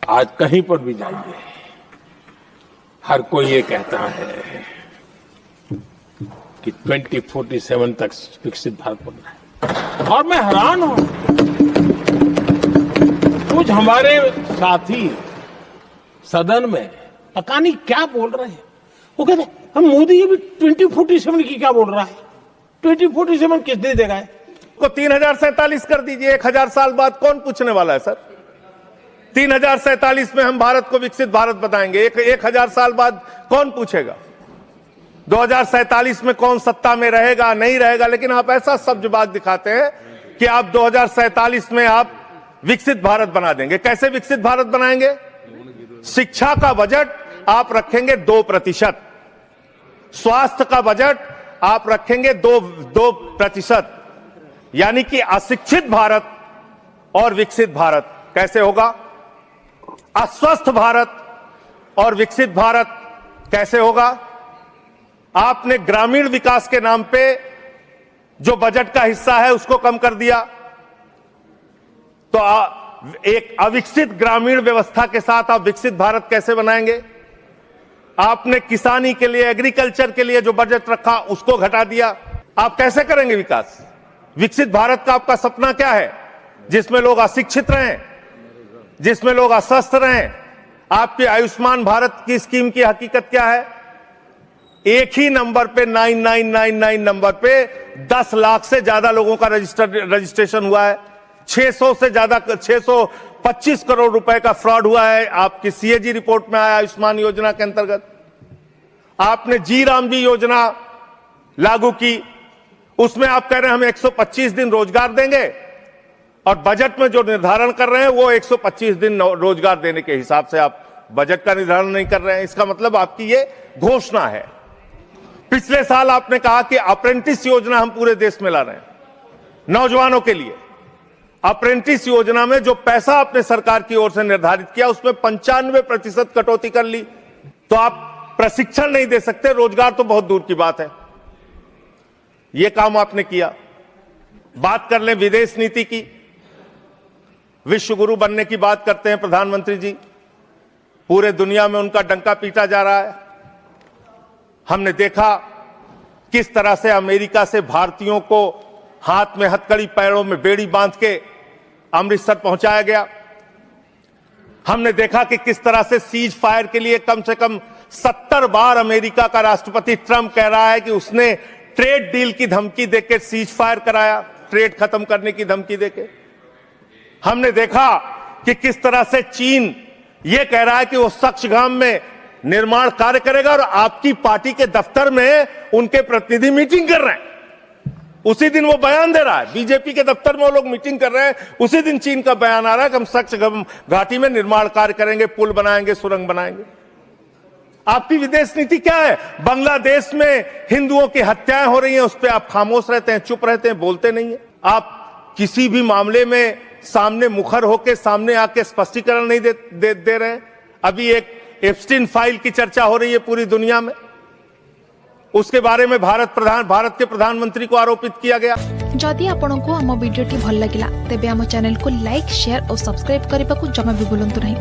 आज कहीं पर भी जाइए, हर कोई ये कहता है कि 2047 तक विकसित भारत बनना है। और मैं हैरान हूं, कुछ हमारे साथी सदन में पता नहीं क्या बोल रहे हैं। वो कहते हैं हम मोदी अभी 2047 की क्या बोल रहा है, 2047 किसने देगा है? को 3047 कर दीजिए। 1000 साल बाद कौन पूछने वाला है सर? 3047 में हम भारत को विकसित भारत बताएंगे। 1000 साल बाद कौन पूछेगा? 2047 में कौन सत्ता में रहेगा नहीं रहेगा, लेकिन आप ऐसा सब्जबाज दिखाते हैं कि आप 2047 में आप विकसित भारत बना देंगे। कैसे विकसित भारत बनाएंगे? शिक्षा का बजट आप रखेंगे 2%, स्वास्थ्य का बजट आप रखेंगे 2%, यानी कि अशिक्षित भारत और विकसित भारत कैसे होगा? अस्वस्थ भारत और विकसित भारत कैसे होगा? आपने ग्रामीण विकास के नाम पे जो बजट का हिस्सा है उसको कम कर दिया, तो एक अविकसित ग्रामीण व्यवस्था के साथ आप विकसित भारत कैसे बनाएंगे? आपने किसानी के लिए, एग्रीकल्चर के लिए जो बजट रखा उसको घटा दिया। आप कैसे करेंगे विकास? विकसित भारत का आपका सपना क्या है? जिसमें लोग अशिक्षित रहें, जिसमें लोग अस्वस्थ रहें। आपकी आयुष्मान भारत की स्कीम की हकीकत क्या है? एक ही नंबर पे 9999 नंबर पे 10 लाख से ज्यादा लोगों का रजिस्ट्रेशन हुआ है। 600 से ज्यादा 625 करोड़ रुपए का फ्रॉड हुआ है। आपकी सीएजी रिपोर्ट में आया आयुष्मान योजना के अंतर्गत। आपने जी राम जी योजना लागू की, उसमें आप कह रहे हैं हम 125 दिन रोजगार देंगे, और बजट में जो निर्धारण कर रहे हैं वो 125 दिन रोजगार देने के हिसाब से आप बजट का निर्धारण नहीं कर रहे हैं। इसका मतलब आपकी ये घोषणा है। पिछले साल आपने कहा कि अप्रेंटिस योजना हम पूरे देश में ला रहे हैं नौजवानों के लिए। अप्रेंटिस योजना में जो पैसा आपने सरकार की ओर से निर्धारित किया उसमें 95% कटौती कर ली। तो आप प्रशिक्षण नहीं दे सकते, रोजगार तो बहुत दूर की बात है। यह काम आपने किया। बात कर लें विदेश नीति की, विश्व गुरु बनने की बात करते हैं प्रधानमंत्री जी। पूरे दुनिया में उनका डंका पीटा जा रहा है। हमने देखा किस तरह से अमेरिका से भारतीयों को हाथ में हथकड़ी पैरों में बेड़ी बांध के अमृतसर पहुंचाया गया। हमने देखा कि किस तरह से सीज फायर के लिए कम से कम 70 बार अमेरिका का राष्ट्रपति ट्रंप कह रहा है कि उसने ट्रेड डील की धमकी देकर सीज फायर कराया, ट्रेड खत्म करने की धमकी देके। हमने देखा कि किस तरह से चीन यह कह रहा है कि वो सक्सगाम में निर्माण कार्य करेगा, और आपकी पार्टी के दफ्तर में उनके प्रतिनिधि मीटिंग कर रहे हैं। उसी दिन वो बयान दे रहा है, बीजेपी के दफ्तर में वो लोग मीटिंग कर रहे हैं, उसी दिन चीन का बयान आ रहा है कि हम सक्सगाम घाटी में निर्माण कार्य करेंगे, पुल बनाएंगे, सुरंग बनाएंगे। आपकी विदेश नीति क्या है? बांग्लादेश में हिंदुओं की हत्याएं हो रही हैं, उस पर आप खामोश रहते हैं, चुप रहते हैं, बोलते नहीं है। आप किसी भी मामले में सामने मुखर होकर सामने आके स्पष्टीकरण नहीं दे रहे हैं। अभी एक एप्स्टीन फाइल की चर्चा हो रही है पूरी दुनिया में, उसके बारे में भारत के प्रधानमंत्री को आरोपित किया गया। जदि आपंक आम भिडी भल लगा तेब आम चैनल को लाइक, शेयर और सब्सक्राइब करने को जमा भी भूलु नहीं।